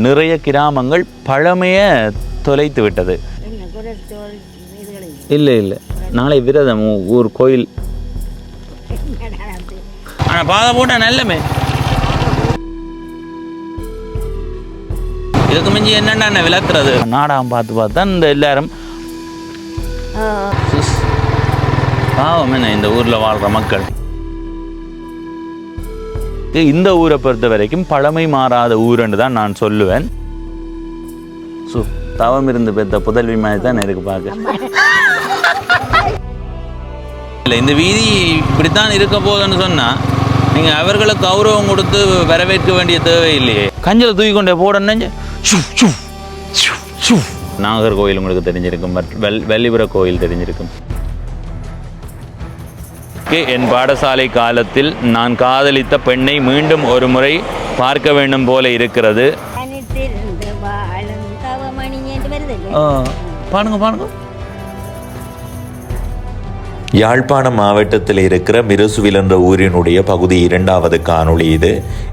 நிறைய கிராமங்கள் பழமையை தொலைத்து விட்டது. இல்லை இல்லை, நாளை விரதம் ஊர் கோயில். ஆனால் பாதை போட்டால் நல்லமே. இதுக்கு மிஞ்சி என்னென்ன விளக்குறது நாடகம் பார்த்து பார்த்தா இந்த எல்லாரும் பாவம் என்ன இந்த ஊரில் வாழ்கிற மக்கள். இந்த ஊரை பொறுத்த வரைக்கும் பழமை மாறாத ஊருன்னு தான் நான் சொல்லுவேன். தவம் இருந்து பெற்ற புதல்வி மாதிரி தான் எனக்கு பார்க்க. இல்லை, இந்த வீதி இப்படித்தான் இருக்க போதுன்னு சொன்னால் நீங்கள் அவர்களுக்கு கௌரவம் கொடுத்து வரவேற்க வேண்டிய தேவை இல்லையே. கஞ்சலை தூக்கி கொண்டே போடணுங்க. நாகர்கோவில் உங்களுக்கு தெரிஞ்சிருக்கும், வெள்ளிபுர கோயில் தெரிஞ்சிருக்கும். என் பாடசாலை காலத்தில் நான் காதலித்த பெண்ணை மீண்டும் ஒரு முறை பார்க்க வேண்டும் போல இருக்கிறது. பாருங்க பாருங்க. யாழ்ப்பாணம் மாவட்டத்தில் இருக்கிற மிருசுவில் என்ற ஊரினுடைய பகுதி 2வது காணொளி இது.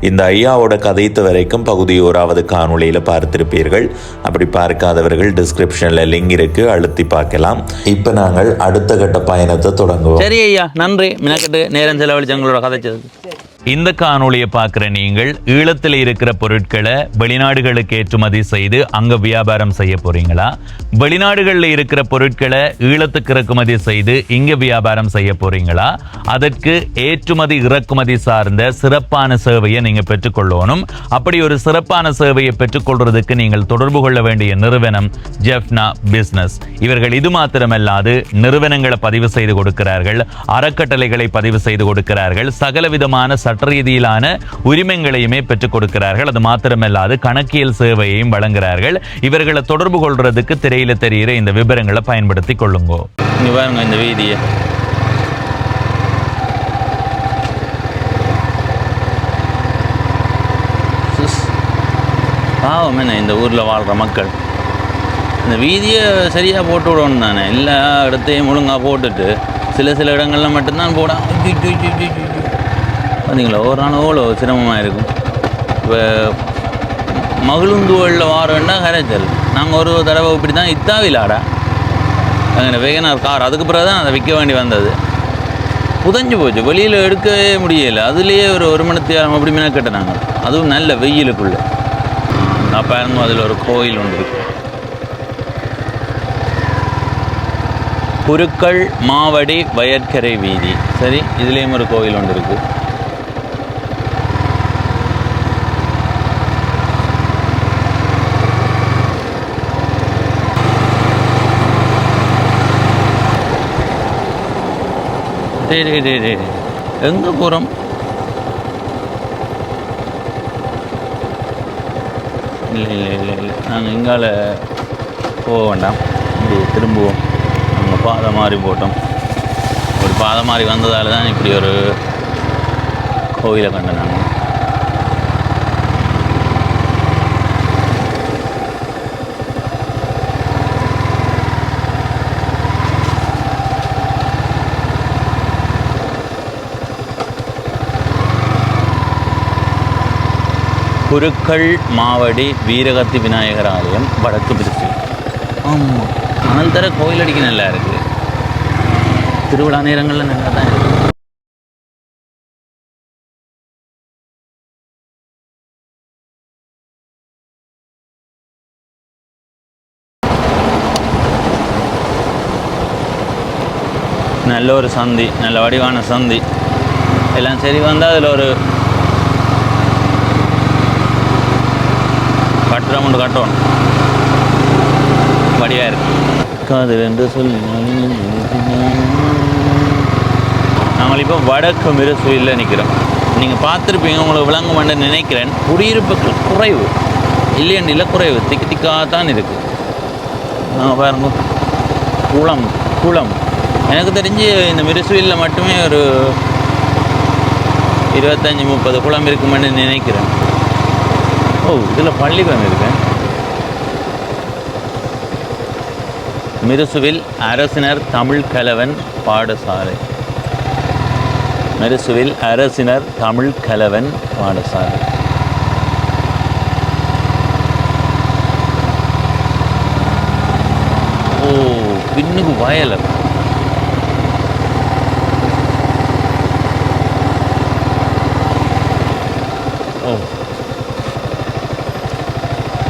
இந்த ஐயாவோட கதைத்து வரைக்கும் பகுதி 1வது காணொளியில் பார்த்திருப்பீர்கள். அப்படி பார்க்காதவர்கள் டிஸ்கிரிப்ஷனில் லிங்க் இருக்கு, அழுத்தி பார்க்கலாம். இப்போ நாங்கள் அடுத்த கட்ட பயணத்தை தொடங்குவோம். சரி ஐயா, நன்றி. மினக்கட்டு நேரம் செலவழிச்சு எங்களோட கதைச்சது. இந்த காணொளியை பார்க்குற நீங்கள் ஈழத்தில் இருக்கிற பொருட்களை வெளிநாடுகளுக்கு ஏற்றுமதி செய்து அங்கே வியாபாரம் செய்ய போறீங்களா? வெளிநாடுகளில் இருக்கிற பொருட்களை ஈழத்துக்கு இறக்குமதி செய்து இங்கே வியாபாரம் செய்ய போறீங்களா? அதற்கு ஏற்றுமதி இறக்குமதி சார்ந்த சிறப்பான சேவையை நீங்கள் பெற்றுக்கொள்ளணும். அப்படி ஒரு சிறப்பான சேவையை பெற்றுக்கொள்றதுக்கு நீங்கள் தொடர்பு கொள்ள வேண்டிய நிறுவனம் ஜெஃப்னா பிஸ்னஸ். இவர்கள் இது மாத்திரமல்லாது நிறுவனங்களை பதிவு செய்து கொடுக்கிறார்கள், அறக்கட்டளைகளை பதிவு செய்து கொடுக்கிறார்கள், சகலவிதமான சட்ட ரீதியிலான உரிமைகளையுமே பெற்றுக் கொடுக்கிறார்கள். அது மாத்திரமல்லாது கணக்கியல் சேவையையும் வழங்குகிறார்கள். இவர்களை தொடர்பு கொள்றதுக்கு திரையில தெரிகிற இந்த விவரங்களை பயன்படுத்தி கொள்ளுங்க. இங்க பாருங்க இந்த வீதியை. பாவம் என்ன இந்த ஊர்ல வாழ்ற மக்கள். இந்த வீதியை சரியா போட்டு விடணும் தானே. எல்லா இடத்தையும் ஒழுங்கா போட்டுட்டு சில இடங்கள்ல மட்டும்தான் போட. பார்த்தீங்களா, ஒரு நாள் எவ்வளோ சிரமமாக இருக்கும். இப்போ மகிழுந்துவலில் வாரன்னா கரைச்சல். நாங்கள் ஒரு தடவை இப்படி தான் இத்தாவிலாடா அங்கே வேகனார் கார், அதுக்கு பிறகு தான் அதை விற்க வேண்டி வந்தது. புதஞ்சு போச்சு, வெளியில் எடுக்கவே முடியலை. அதுலேயே ஒரு மணி நேரம் அப்படி மினக்கட்டினாங்க. அதுவும் நல்ல வெயிலுக்குள்ளே. அப்போ இருந்தும் அதில் ஒரு கோயில் ஒன்று இருக்கு. குருக்கள் மாவடி வயற்கரை வீதி. சரி, இதுலேயும் ஒரு கோயில் ஒன்று இருக்குது. எங்கே போகிறோம்? இல்லை, நாங்கள் இங்கால போக வேண்டாம். இப்படி திரும்புவோம். நாங்கள் பாதை மாதிரி போட்டோம். ஒரு பாதை மாதிரி வந்ததால் தான் இப்படி ஒரு கோயிலை கண்டோம் நாங்கள். குருக்கள் மாவடி வீரகத்தி விநாயகர் ஆலயம், வடக்கு திருச்சி. ஆமாம், மணல் தர கோயில் அடிக்க நல்லா இருக்குது. திருவிழா நேரங்களில் நல்லா தான் இருக்குது. நல்ல ஒரு சந்தி, நல்ல வடிவான சந்தி. எல்லாம் சரி வந்தால் அதில் ஒரு கட்டுற முண்டு கட்டணும். வடிவாக இருக்கு. காதல் என்று சொல்லி நாங்கள் இப்போ வடக்கு மிருசுவில் நிற்கிறோம். நீங்கள் பார்த்துருப்பீங்க, உங்களுக்கு விளங்குமென்று நினைக்கிறேன். குடியிருப்புகள் குறைவு இல்லையன் குறைவு, திக்காகத்தான் இருக்குது. நாங்கள் பாருங்க, குளம். எனக்கு தெரிஞ்சு இந்த மிருசுவில் மட்டுமே ஒரு 25-30 குளம் இருக்குமென்னு நினைக்கிறேன். ஓ, இதில் பள்ளிக்கூடம் இருக்கு. மிருசுவில் அரசினர் தமிழ் கலவன் பாடசாலை. மிருசுவில் அரசினர் தமிழ் கலவன் பாடசாலை. முன்னுக்கு வயல். ஓ,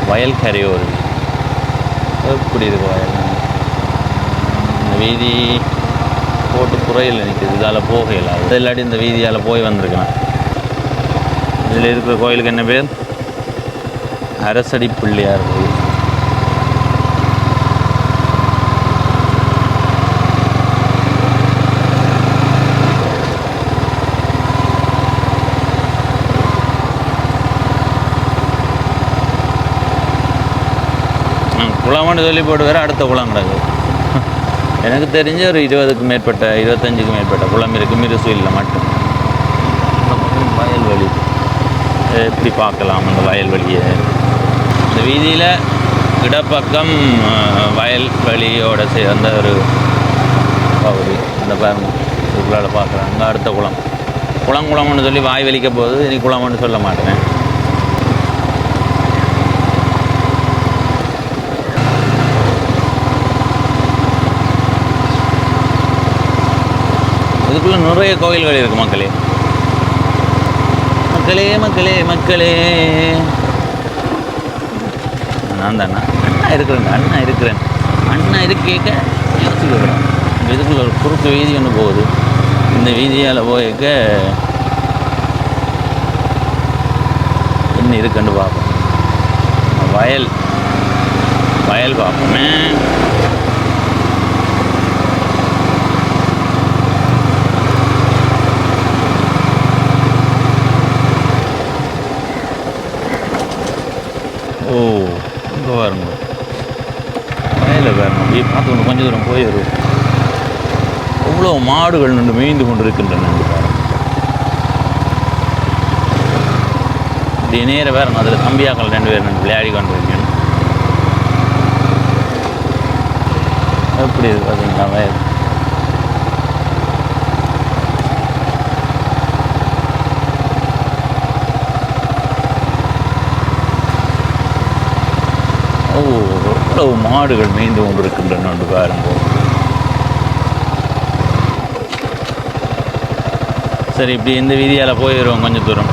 வயல் கரையோர் எப்படி இருக்கு வயல். இந்த வீதி போட்டு குறையில் நிற்குது, இதால் போகையில் அது இல்லாட்டி இந்த வீதியால் போய் வந்திருக்கலாம். இதில் இருக்கிற கோயிலுக்கு என்ன பேர்? அரசடி பிள்ளையார் கோயில். குளம்னு சொல்லி போட்டு வேறு அடுத்த குளம் கிடக்குது. எனக்கு தெரிஞ்ச ஒரு 20க்கு மேற்பட்ட 25க்கு மேற்பட்ட குளம் இருக்குது மிருசுவில் மட்டும். வயல்வெளி எப்படி பார்க்கலாம் அந்த வயல்வெளியை. இந்த வீதியில் இடப்பக்கம் வயல்வெளியோட சேர்ந்த ஒரு பகுதி. அந்த பாருங்க இதுக்குள்ளால் பார்க்குறேன். அங்கே அடுத்த குளம்னு சொல்லி வாய் வெளிக்க போகுது. இனி குளம்னு சொல்ல மாட்டேன். இதுக்குள்ளே நிறைய கோயில்கள் இருக்குது மக்களே. மக்களே மக்களே மக்களே. நான் தானே அண்ணா இருக்கிறேன். அண்ணா கேட்க யோசிக்கிறேன். இதுக்குள்ள ஒரு குறுக்கு வீதி ஒன்று போகுது. இந்த வீதியால் போயிருக்க என்ன இருக்குன்னு பார்ப்போம். வயல் பார்ப்போமே. ஓ, இங்கே பாருங்க வயலில் பாருங்க. அப்படியே பார்த்து கொஞ்சம் தூரம் போய் வரும். எவ்வளோ மாடுகள் நின்று மேய்ந்து கொண்டு இருக்கின்றன பாருங்க. இப்படி நேரம் வேறு அதில் தம்பியாக்கள் 2 பேர் நின்று விளையாடி கொண்டு இருக்கேன். எப்படி இருக்கு பார்த்தீங்களா வயல். எவ்வளவு மாடுகள் மேய்ந்து கொண்டிருக்கின்றன பாருங்க. சரி, இப்படி இந்த வீதியால் போயிடுவோம் கொஞ்சம் தூரம்.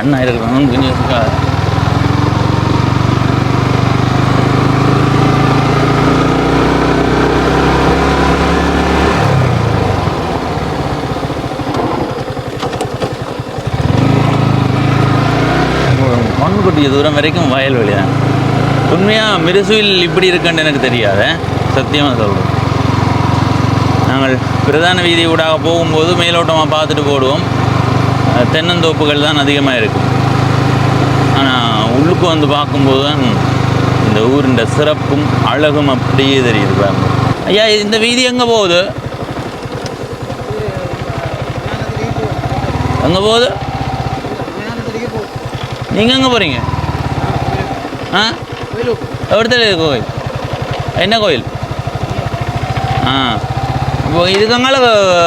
அண்ணா இருக்கிறோம் கொஞ்சம் கண்ணுக்குட்டிய தூரம் வரைக்கும் வயல்வெளி தான். உண்மையாக மிருசுவில் இப்படி இருக்குன்னு எனக்கு தெரியாத, சத்தியமாக சொல்கிறோம். நாங்கள் பிரதான வீதி ஊடாக போகும்போது மேலோட்டமாக பார்த்துட்டு போடுவோம். தென்னந்தோப்புகள் தான் அதிகமாக இருக்கும். ஆனால் உள்ளுக்கு வந்து பார்க்கும்போது தான் இந்த ஊரின் சிறப்பும் அழகும் அப்படியே தெரியுது பாருங்க. ஐயா, இந்த வீதி எங்கே போகுது? எங்கே போகுது? நீங்கள் எங்கே போகிறீங்க? எவ்வளோத்துல இருக்கு கோயில்? என்ன கோயில்? இப்போ இதுக்கு அங்கால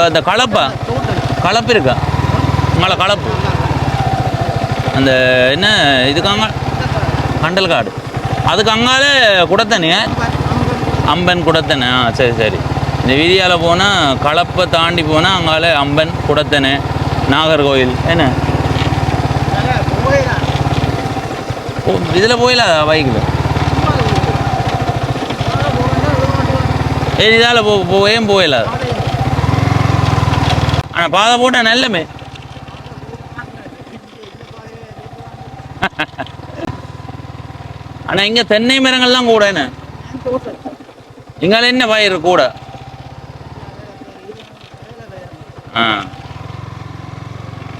அந்த கலப்பு இருக்கா? அங்கால கலப்பு அந்த என்ன இதுக்கு அங்கே கண்டல் காடு, அதுக்கு அங்கால குடத்தனே அம்பன் குடத்தனை. சரி. இந்த வீதியால் போனால் கலப்பை தாண்டி போனால் அங்கால அம்பன் குடத்தனை நாகர்கோயில். என்ன இதில் போயிடலாம் பைக்கில்? இதால் ஏன் போயிடலாம்? ஆனால் பாதை போட்டால் நல்லமே. ஆனால் இங்கே தென்னை மரங்கள்லாம் கூட என்ன இங்கால என்ன பயிர் கூட?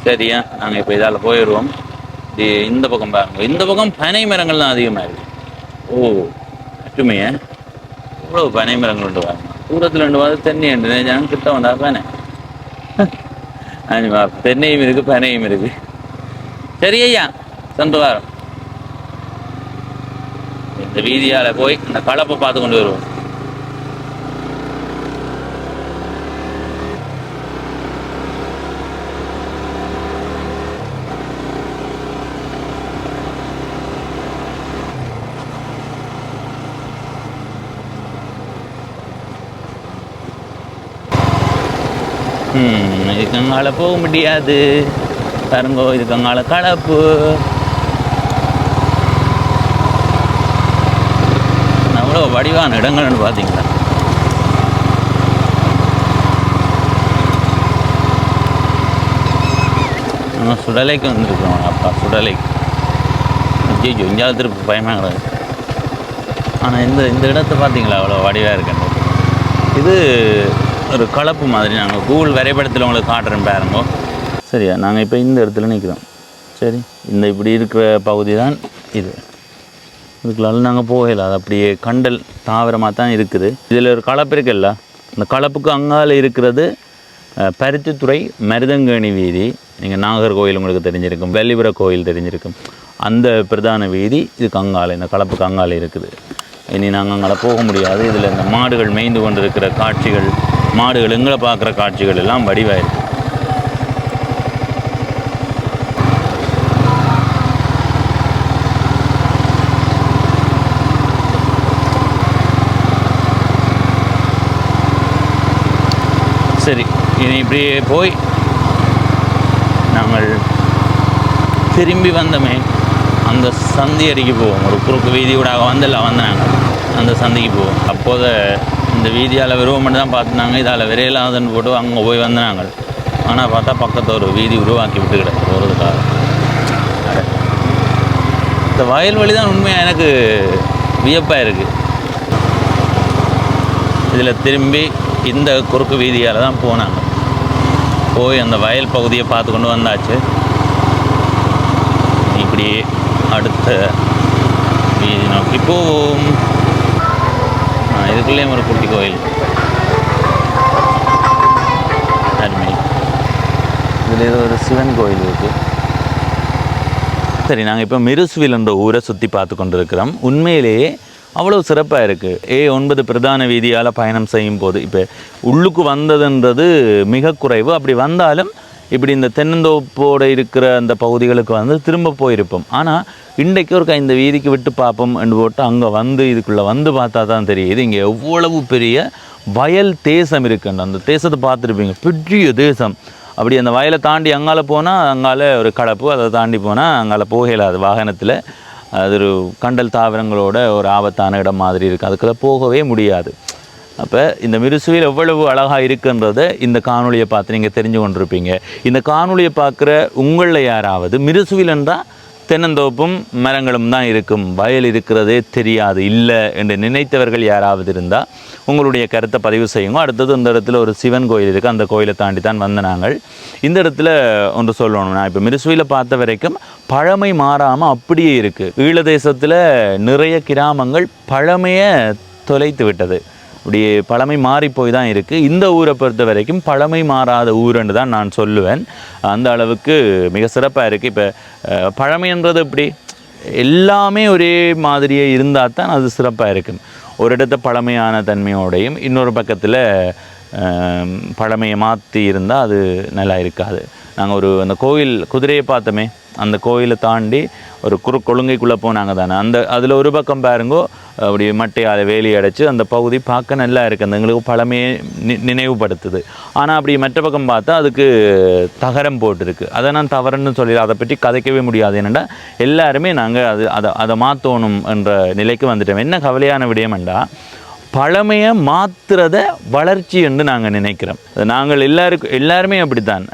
சரியா, நாங்கள் இப்போ இதால் போயிடுவோம். இந்த பக்கம் பாருங்க, இந்த பக்கம் பனை மரங்கள் தான் அதிகமாக இருக்கு. ஓ, அட்டுமையா இவ்வளவு பனை மரங்கள் உண்டு பாருங்க. தூரத்தில் 2 வாரம் தென்னை உண்டு. ஜனம் கிட்ட வந்தா பனை தென்னையும் இருக்கு, பனையும் இருக்கு. சரி ஐயா, சென்று வாரம் இந்த வீதியால போய் இந்த கலப்பை பார்த்து கொண்டு வருவோம். இதுக்கு அங்கால போக முடியாது பாருங்கோ. இதுக்கு அங்கால கலப்பு. அவ்வளோ வடிவான இடங்கள்னு பார்த்தீங்களா? நம்ம சுடலைக்கு வந்துருக்கோம். அப்பா சுடலைக்கு ஐயோ எங்கேயாவது திருப்பி பயமாக கிடையாது. ஆனால் இந்த இடத்த பார்த்தீங்களா அவ்வளோ வடிவாக இருக்குன்னு. இது ஒரு கலப்பு மாதிரி. நாங்கள் கூகுள் வரைபடத்தில் உங்களுக்கு காட்டுறேன் பாருங்கோ. சரியா, நாங்கள் இப்போ இந்த இடத்துல நிற்கிறோம். சரி, இந்த இப்படி இருக்கிற பகுதி தான் இது. இதுக்குள்ளால நாங்கள் போகல. அது அப்படியே கண்டல் தாவரமாக தான் இருக்குது. இதில் ஒரு கலப்பு இருக்குல்ல, அந்த கலப்புக்கு அங்கால இருக்கிறது பருத்தித்துறை மருதங்கேணி வீதி. நீங்கள் நாகர்கோவில் உங்களுக்கு தெரிஞ்சிருக்கும், வெள்ளிபுர கோயில் தெரிஞ்சிருக்கும். அந்த பிரதான வீதி இதுக்கு அங்கால, இந்த கலப்புக்கு அங்கால இருக்குது. இனி நாங்கள் அங்கே போக முடியாது. இதில் இந்த மாடுகள் மேய்ந்து கொண்டு இருக்கிற காட்சிகள், மாடுகள் எங்களை பார்க்குற காட்சிகள் எல்லாம் வடிவாயிருக்கு. சரி, இனி இப்படியே போய் நாங்கள் திரும்பி வந்தோமே அந்த சந்தி அடிக்கு போவோம். ஒரு குறுக்கு வீதி கூட வந்தாங்க, அந்த சந்திக்கு போவோம். அப்போது இந்த வீதியால் விருவம் மட்டும் தான் பார்த்துனாங்க. இதால் விரையிலாதுன்னு போட்டு அங்கே போய் வந்தாங்க. ஆனால் பார்த்தா பக்கத்தில் ஒரு வீதி உருவாக்கி விட்டு கிடக்கு போகிறதுக்காக. இந்த வயல்வெளி தான் உண்மையாக எனக்கு வியப்பாக இருக்குது. இதில் திரும்பி இந்த குறுக்கு வீதியால் தான் போனாங்க. போய் அந்த வயல் பகுதியை பார்த்து கொண்டு வந்தாச்சு. இப்படி அடுத்த வீதி நோக்கி போவோம். இதுக்குள்ளேயும் ஒரு குட்டி கோயில் அருமை. இதில் ஏதோ ஒரு சிவன் கோயில் இருக்குது. சரி, நாங்கள் இப்போ மிருசுவில் என்ற ஊரை சுற்றி பார்த்து கொண்டு இருக்கிறோம். உண்மையிலேயே அவ்வளோ சிறப்பாக இருக்குது. A9 பிரதான வீதியால் பயணம் செய்யும் போது இப்போ உள்ளுக்கு வந்ததுன்றது மிக குறைவு. அப்படி வந்தாலும் இப்படி இந்த தென்னந்தோப்போடு இருக்கிற அந்த பகுதிகளுக்கு வந்து திரும்ப போயிருப்போம். ஆனால் இன்றைக்கு ஒரு இந்த வீதிக்கு விட்டு பார்ப்போம் என்று போட்டு அங்கே வந்து இதுக்குள்ளே வந்து பார்த்தா தான் தெரியுது இங்கே எவ்வளவு பெரிய வயல் தேசம் இருக்குன்னு. அந்த தேசத்தை பார்த்துருப்பீங்க, பெரிய தேசம். அப்படி அந்த வயலை தாண்டி அங்கால போனால் அங்கால ஒரு கலப்பு, அதை தாண்டி போனால் அங்கால போகலாது வாகனத்தில். அது ஒரு கண்டல் தாவரங்களோட ஒரு ஆபத்தான இடம் மாதிரி இருக்குது, அதுக்குள்ளே போகவே முடியாது. அப்போ இந்த மிருசுவில் எவ்வளவு அழகாக இருக்குன்றதை இந்த காணொலியை பார்த்து நீங்கள் தெரிஞ்சு கொண்டிருப்பீங்க. இந்த காணொலியை பார்க்குற உங்களில் யாராவது மிருசுவில் என்றால் தென்னந்தோப்பும் மரங்களும் தான் இருக்கும், வயல் இருக்கிறதே தெரியாது இல்லை என்று நினைத்தவர்கள் யாராவது இருந்தால் உங்களுடைய கருத்தை பதிவு செய்யுங்க. அடுத்தது இந்த இடத்துல ஒரு சிவன் கோயில் இருக்குது, அந்த கோயிலை தாண்டி தான் வந்த நாங்கள். இந்த இடத்துல ஒன்று சொல்லணும், நான் இப்போ மிருசுவில் பார்த்த வரைக்கும் பழமை மாறாமல் அப்படியே இருக்குது. ஈழ தேசத்தில் நிறைய கிராமங்கள் பழமையை தொலைத்து விட்டது, இப்படி பழமை மாறி போய் தான் இருக்குது. இந்த ஊரை பொறுத்த வரைக்கும் பழமை மாறாத ஊருன்னு தான் நான் சொல்லுவேன். அந்த அளவுக்கு மிக சிறப்பாக இருக்குது. இப்போ பழமைன்றது இப்படி எல்லாமே ஒரே மாதிரியே இருந்தால் தான் அது சிறப்பாக இருக்கும். ஒரு இடத்த பழமையான தன்மையோடையும் இன்னொரு பக்கத்தில் பழமையை மாற்றி இருந்தால் அது நல்லா இருக்காது. நாங்கள் அந்த கோயில் குதிரையை பார்த்தோமே, அந்த கோயிலை தாண்டி ஒரு கொழுங்கைக்குள்ளே போனாங்க தானே, அதில் ஒரு பக்கம் பாருங்கோ அப்படி மட்டையால் வேலி அடைச்சி அந்த பகுதி பார்க்க நல்லா இருக்குது, அந்த எங்களுக்கு பழமையை நினைவுபடுத்துது. ஆனால் அப்படி மற்ற பக்கம் பார்த்தா அதுக்கு தகரம் போட்டிருக்கு. அதை நான் தவறுன்னு சொல்லி அதை பற்றி கதைக்கவே முடியாது. என்னென்னா எல்லாருமே நாங்கள் அதை மாற்றணும் என்ற நிலைக்கு வந்துட்டோம். என்ன கவலையான விடயம்ண்டா, பழமையை மாற்றுறத வளர்ச்சி என்று நாங்கள் நினைக்கிறோம். நாங்கள் எல்லாருமே அப்படித்தான்.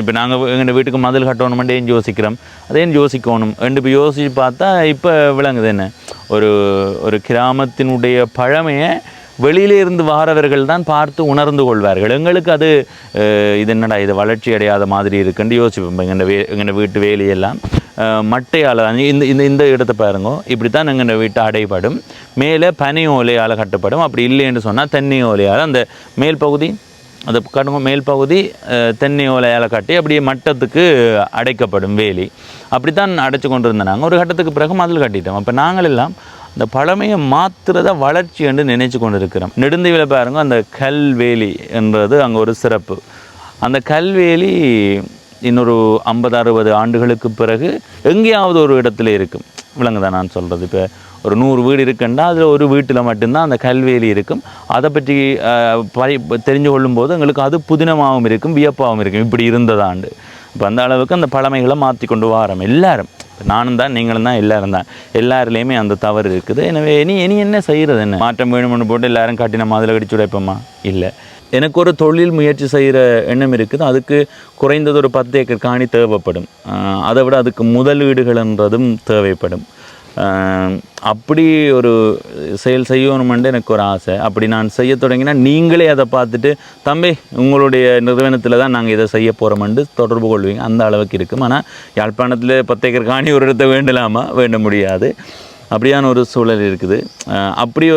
இப்போ நாங்கள் எங்கள் வீட்டுக்கு மதில் கட்டணுமெண்டு ஏன் யோசிக்கிறோம், அதேன்னு யோசிக்கணும் ரெண்டு. இப்போ யோசித்து பார்த்தா இப்போ விளங்குது என்ன, ஒரு கிராமத்தினுடைய பழமையை வெளியிலிருந்து வாரவர்கள் தான் பார்த்து உணர்ந்து கொள்வார்கள். எங்களுக்கு அது இது என்னடா இது வளர்ச்சி அடையாத மாதிரி இருக்குன்னு யோசிப்போம். எங்கள் வீட்டு வேலையெல்லாம் மட்டையால் இந்த இடத்தை பாருங்க, இப்படி தான் எங்கள் வீட்டு அடைபடும். மேலே பனை ஓலையால் கட்டப்படும். அப்படி இல்லைன்னு சொன்னால் தென்னை ஓலையால் அந்த மேல் பகுதி, அந்த கடுங்க மேல் பகுதி தென்னை ஓலையால் கட்டி அப்படியே மட்டத்துக்கு அடைக்கப்படும் வேலி. அப்படித்தான் அடைச்சி கொண்டு இருந்தோம் நாங்கள். ஒரு கட்டத்துக்கு பிறகு மதில் கட்டிட்டோம். அப்போ நாங்கள் எல்லாம் அந்த பழமையை மாற்றுறத வளர்ச்சி என்று நினைச்சு கொண்டு இருக்கிறோம். நெடுந்தீவில் பாருங்க, அந்த கல்வேலி என்றது அங்கே ஒரு சிறப்பு. அந்த கல்வேலி இன்னொரு 50-60 ஆண்டுகளுக்கு பிறகு எங்கேயாவது ஒரு இடத்துல இருக்கும். விலங்குதான் நான் சொல்கிறது. இப்போ ஒரு 100 வீடு இருக்குன்னா அதில் ஒரு வீட்டில் மட்டும்தான் அந்த கல்வேலி இருக்கும். அதை பற்றி தெரிஞ்சு கொள்ளும்போது எங்களுக்கு அது புதினமாகவும் இருக்கும், வியப்பாகவும் இருக்கும், இப்படி இருந்ததாண்டு. இப்போ அந்த அளவுக்கு அந்த பழமைகளை மாற்றி கொண்டு வரோம் எல்லாரும். நானும் தான், நீங்களும் தான், எல்லாரும் தான். எல்லாருலேயுமே அந்த தவறு இருக்குது. எனவே இனி என்ன செய்கிறது, என்ன மாற்றம் வேணும்னு போட்டு எல்லாரும் காட்டி நம்ம அதில் கடிச்சு உடைப்போமா? இல்லை. எனக்கு ஒரு தொழில் முயற்சி செய்கிற எண்ணம் இருக்குது. அதுக்கு குறைந்தது ஒரு 10 ஏக்கர் காணி தேவைப்படும். அதை விட அதுக்கு முதலீடுகள்ன்றதும் தேவைப்படும். அப்படி ஒரு செயல் செய்யணுமென்று எனக்கு ஒரு ஆசை. அப்படி நான் செய்ய தொடங்கினா நீங்களே அதை பார்த்துட்டு, தம்பி உங்களுடைய நிறுவனத்தில் தான் நாங்கள் இதை செய்ய போகிறோமென்று தொடர்பு கொள்வீங்க. அந்த அளவுக்கு இருக்கும். ஆனால் யாழ்ப்பாணத்தில் 10 ஏக்கர் காணி ஒரு இடத்தை வேண்டலாமா? வேண்ட முடியாது. அப்படியான ஒரு சூழல் இருக்குது. அப்படி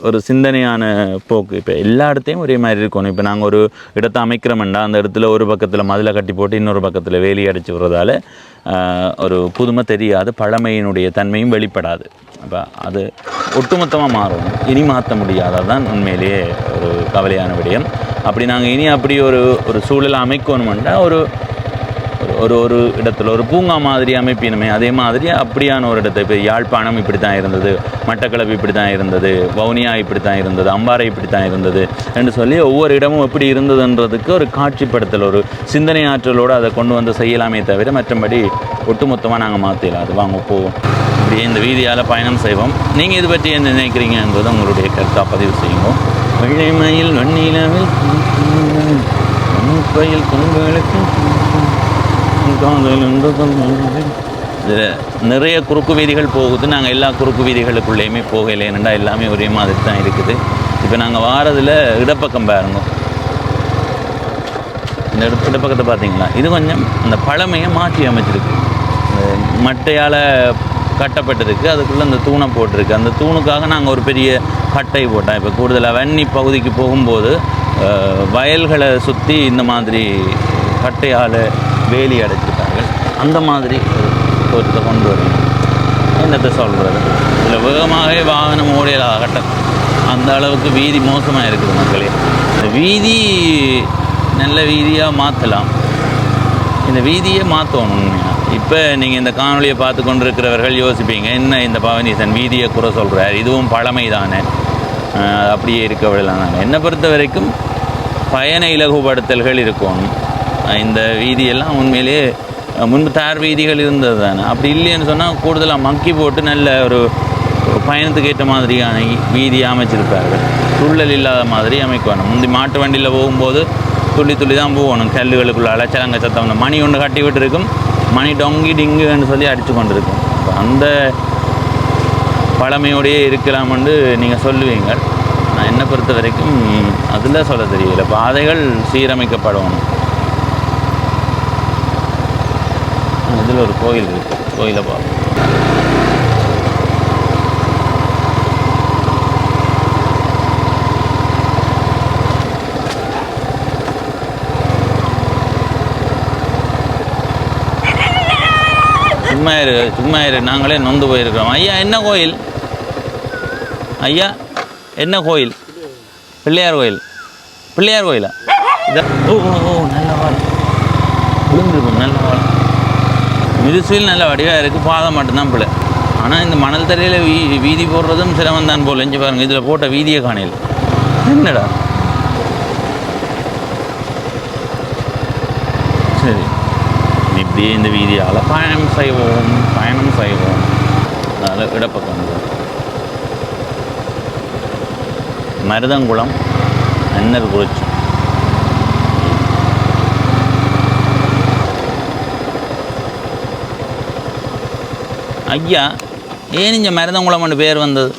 ஒரு சிந்தனையான போக்கு இப்போ எல்லா இடத்தையும் ஒரே மாதிரி இருக்கணும். இப்போ நாங்கள் ஒரு இடத்தை அமைக்கிறோம்னா அந்த இடத்துல ஒரு பக்கத்தில் மதிலை கட்டி போட்டு இன்னொரு பக்கத்தில் வேலி அடைச்சி விடுறதால ஒரு புதுமை தெரியாது, பழமையினுடைய தன்மையும் வெளிப்படாது. அப்போ அது ஒட்டுமொத்தமாக மாறும். இனி மாற்ற முடியாததான் உண்மையிலேயே ஒரு கவலையான விடயம். அப்படி நாங்கள் இனி அப்படி ஒரு சூழலை அமைக்கணுமெண்டா ஒரு இடத்துல ஒரு பூங்கா மாதிரி அமைப்பினுமே. அதே மாதிரி அப்படியான ஒரு இடத்தை, இப்போ யாழ்ப்பாணம் இப்படி தான் இருந்தது, மட்டக்களப்பு இப்படி தான் இருந்தது, வவுனியா இப்படி தான் இருந்தது, அம்பாறை இப்படி தான் இருந்தது என்று சொல்லி ஒவ்வொரு இடமும் எப்படி இருந்ததுன்றதுக்கு ஒரு காட்சிப்படுத்தல், ஒரு சிந்தனை ஆற்றலோடு அதை கொண்டு வந்து செய்யலாமே தவிர மற்றபடி ஒட்டுமொத்தமாக நாங்கள் மாற்றலாம். அது வாங்க போவோம், இப்படியே இந்த வீதியால் பயணம் செய்வோம். நீங்கள் இது பற்றி என்ன நினைக்கிறீங்க என்பதை உங்களுடைய கருத்தாக பதிவு செய்யுங்க. வெள்ளைமயில் வெண்ணிலவில் பயில் பொங்கலுக்கு இதில் நிறைய குறுக்கு வீதிகள் போகுது. நாங்கள் எல்லா குறுக்கு வீதிகளுக்குள்ளேயுமே போகலை, ஏனெண்டா எல்லாமே ஒரே மாதிரி தான் இருக்குது. இப்போ நாங்கள் வாரதில் இடப்பக்கம் பாருங்க, இந்த இடப்பக்கத்தை பார்த்தீங்களா, இது கொஞ்சம் அந்த பழமையை மாற்றி அமைச்சிருக்கு. மட்டையால் கட்டப்பட்டிருக்கு, அதுக்குள்ளே அந்த தூணை போட்டிருக்கு. அந்த தூணுக்காக நாங்கள் ஒரு பெரிய கட்டை போட்டோம். இப்போ கூடுதலாக வன்னி பகுதிக்கு போகும்போது வயல்களை சுற்றி இந்த மாதிரி கட்டையால் வேலி அடைச்சிட்டார்கள். அந்த மாதிரி தோற்றத்தை கொண்டு வரணும். என்னத்தை சொல்கிறது, இதில் வேகமாகவே வாகனம் ஓடையலாகட்டும், அந்த அளவுக்கு வீதி மோசமாக இருக்குது மக்களே. இந்த வீதி நல்ல வீதியாக மாற்றலாம், இந்த வீதியை மாற்றணும். இப்போ நீங்கள் இந்த காணொலியை பார்த்து கொண்டு இருக்கிறவர்கள் யோசிப்பீங்க, என்ன இந்த பவனீசன் வீதியை குறை சொல்கிறார், இதுவும் பழமை தானே, அப்படியே இருக்க விடலாம். என்னை பொறுத்த வரைக்கும் பயண இலகுபடுத்தல்கள் இருக்கணும். இந்த வீதியெல்லாம் உண்மையிலே முன்பு தார் வீதிகள் இருந்தது தானே. அப்படி இல்லைன்னு சொன்னால் கூடுதலாக மக்கி போட்டு நல்ல ஒரு பயணத்துக்கு ஏற்ற மாதிரியான வீதியை அமைச்சிருப்பார்கள். துள்ளல் இல்லாத மாதிரி அமைக்கணும். முந்தி மாட்டு வண்டியில் போகும்போது துள்ளி தான் போகணும். கல்லுகளுக்குள்ள அலைச்சலங்க சத்தம், மணி ஒன்று கட்டி விட்டு இருக்கும், மணி டொங்கி டிங்குன்னு சொல்லி அடித்து கொண்டு இருக்கும். அந்த பழமையோடையே இருக்கலாம்னு நீங்கள் சொல்லுவீங்க. நான் என்னை பொறுத்த வரைக்கும் அதில் சொல்ல தெரியல. பாதைகள் சீரமைக்கப்படணும். இதில் ஒரு கோயில் இருக்குது, கோயிலை பார்ப்போம். சும்மா இரு, நாங்களே நொந்து போயிருக்கிறோம். ஐயா என்ன கோயில்? ஐயா என்ன கோயில்? பிள்ளையார் கோயில். பிள்ளையார் கோயிலா? இதான். ஓ நல்ல வாழை விழுந்துருக்கும், நல்ல வாழை. மிருசுவில் நல்ல வடிவாக இருக்குது, பாதம் மட்டும்தான் பிள்ளை. ஆனால் இந்த மணல் தரையில் வீதி போடுறதும் சிரமம் தான் போல். எஞ்சி பாருங்கள், இதில் போட்ட வீதியை காணையில் என்னடா. சரி, இப்படியே இந்த வீதியால் பயணம் செய்வோம். அதனால் இடப்பக்கம் மருதங்குளம், மன்னர் குறிச்சி. ஐயா ஏன் இங்கே மருதங்குளம்னு பேர் வந்தது?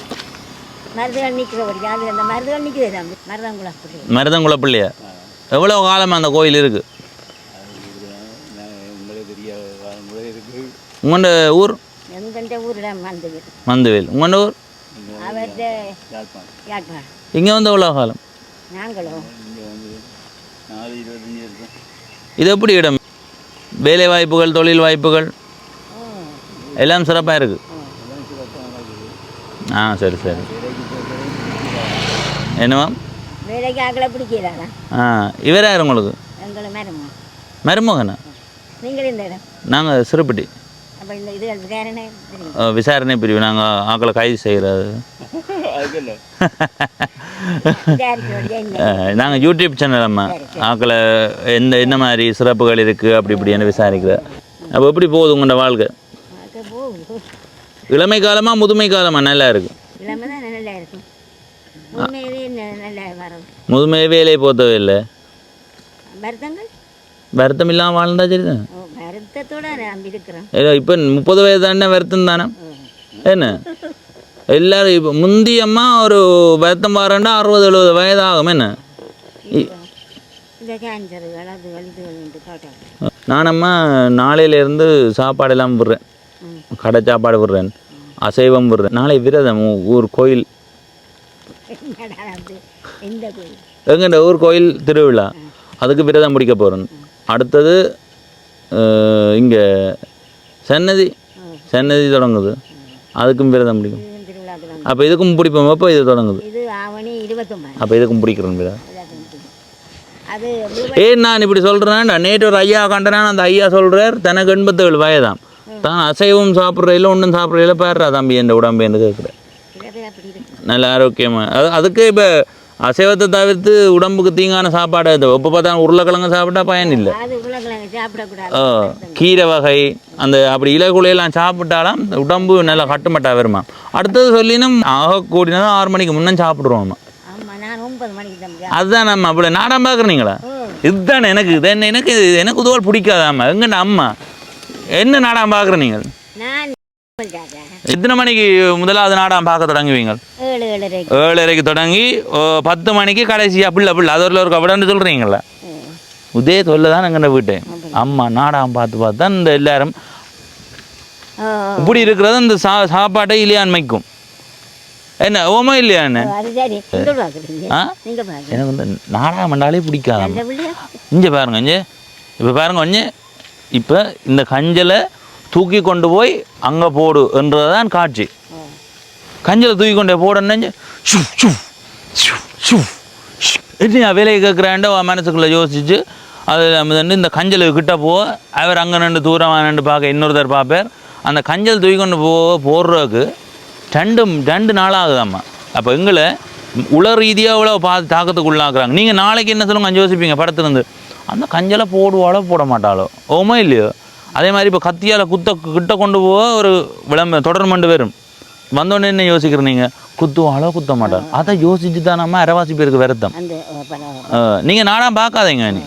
மருதங்குள பிள்ளையா? எவ்வளோ காலமாக அந்த கோயில் இருக்குது? உங்களோட ஊர்? மந்துவேல். உங்களோட ஊர்? இங்கே வந்து எவ்வளோ காலம்? இது எப்படி இடம்? வேலை வாய்ப்புகள், தொழில் வாய்ப்புகள் எல்லாம் சிறப்பாக இருக்குது. சரி என்னவா இவரா உங்களுக்கு? மருமகனா? நாங்கள் சிறுபட்டி. அப்போ இந்த இது விசாரணை விசாரணை பிரிவு நாங்கள் ஆக்களை கைது செய்கிறது. நாங்கள் யூடியூப் சேனல் அம்மா ஆக்களை என்ன மாதிரி சிறப்புகள் இருக்குது அப்படி இப்படின்னு விசாரிக்கிற. அப்போ எப்படி போகுது உங்களோட வாழ்க்கை? இளமை காலமாக முதுமை காலமாக நல்லா இருக்கும்? இளமை தான் நல்லா இருக்கும். நல்லா வரும். முதுமை வேலையை போத்தவே இல்லை. வருத்தங்கள் வருத்தம் இல்லாமல் வாழ்ந்தா சரி தான். வருத்தத்தோட நம்பி இருக்கிறோம். இப்போ 30 வயது தானே வருத்தம் தானே என்ன எல்லாரும் இப்போ முந்தியம்மா ஒரு வருத்தம் வரண்டா 60-70 வயது ஆகும் என்ன. இந்த கேன்சர்கள் அது வலிதுகள் காட்டாங்க. நானம்மா நாளையிலேருந்து சாப்பாடு எல்லாம் விடுறேன், கடை சாப்பாடு விடுறேன், அசைவம் விடுறேன். நாளை விரதம் ஊர் கோயில். எந்த கோயில்? எங்கண்ட ஊர் கோயில் திருவிழா, அதுக்கு விரதம் பிடிக்க போகிறேன். அடுத்தது இங்கே சன்னதி தொடங்குது, அதுக்கும் விரதம் பிடிக்கும். அப்போ இதுக்கும் பிடிப்போம். அப்போ இது தொடங்குது, அப்போ இதுக்கும் பிடிக்கிறேன் விரதம். ஏன் நான் இப்படி சொல்கிறேன்னா, நேற்று ஒரு ஐயா கண்டனான். அந்த ஐயா சொல்கிறார் தனக்கு 87 வயதாம், தான் அசைவம் சாப்பிட்றதில்ல ஒன்றும் சாப்பிட்றதில்ல, பேர்றா தம்பி என் உடம்பு என்று கேட்குறேன். நல்ல ஆரோக்கியமாக அதுக்கு இப்போ அசைவத்தை தவிர்த்து உடம்புக்கு தீங்கான சாப்பாடு இப்போ பார்த்தா உருளைக்கிழங்கு சாப்பிட்டா பயன் இல்லை. கீரை வகை அந்த அப்படி இலைக்குலையெல்லாம் சாப்பிட்டாலும் உடம்பு நல்லா கட்டுமட்டா வருமா. அடுத்தது சொல்லினும் ஆகக்கூடியதான் 6 மணிக்கு முன்னே சாப்பிடுவோம்மா. அதுதான் நம்ம அப்படி நாடகம் பார்க்குறீங்களா? இதுதானே எனக்கு எனக்கு உதவல் பிடிக்காதாம்மா. எங்கண்ணா அம்மா என்ன நாடகம் பார்க்குற நீங்கள்? எத்தனை மணிக்கு முதலாவது நாடகம் பார்க்க தொடங்குவீங்க? 7:30க்கு தொடங்கி 10 மணிக்கு கடைசியா பிள்ளை அது ஒரு கபடான்னு சொல்கிறீங்களா? இதே சொல்ல தான் எங்கள்ட வீட்டு அம்மா நாடகம் பார்த்து தான் இந்த எல்லாரும் இப்படி இருக்கிறது. இந்த சாப்பாட்டை இல்லையான்மைக்கும் என்ன ஓமா இல்லையா என்ன? எனக்கு வந்து நாடகம் பண்ணாலே பிடிக்காது. இங்கே பாருங்க, இப்போ பாருங்க, இப்போ இந்த கஞ்சலை தூக்கி கொண்டு போய் அங்கே போடு என்றதான் காட்சி. கஞ்சலை தூக்கி கொண்டு போடன்னு என்ன வேலையை கேட்குறாண்ட மனசுக்குள்ளே யோசிச்சு அது வந்து இந்த கஞ்சலை கிட்ட போக அவர் அங்கே நின்று தூரமாக நின்று பார்க்க இன்னொருத்தர் பார்ப்பார். அந்த கஞ்சல் தூக்கி கொண்டு போடுறதுக்கு 2 நாள் ஆகுதாம்மா. அப்போ எங்களை உள ரீதியாக இவ்வளோ தாக்கத்துக்கு உள்ளாக்குறாங்க. நீங்கள் நாளைக்கு என்ன சொல்லுங்க யோசிப்பீங்க படத்துலேருந்து, அந்த கஞ்சலை போடுவாளோ போட மாட்டாளோ ஓமா இல்லையோ. அதே மாதிரி இப்போ கத்தியால் கிட்ட கொண்டு போக ஒரு தொடர்மண்டு வரும். வந்தோடனே என்ன யோசிக்கிற நீங்கள், குத்துவாளோ குத்த மாட்டாள், அதை யோசிச்சு தான் நம்ம அரைவாசி பேருக்கு வருத்தம். நீங்கள் நாடாக பார்க்காதீங்க, நீ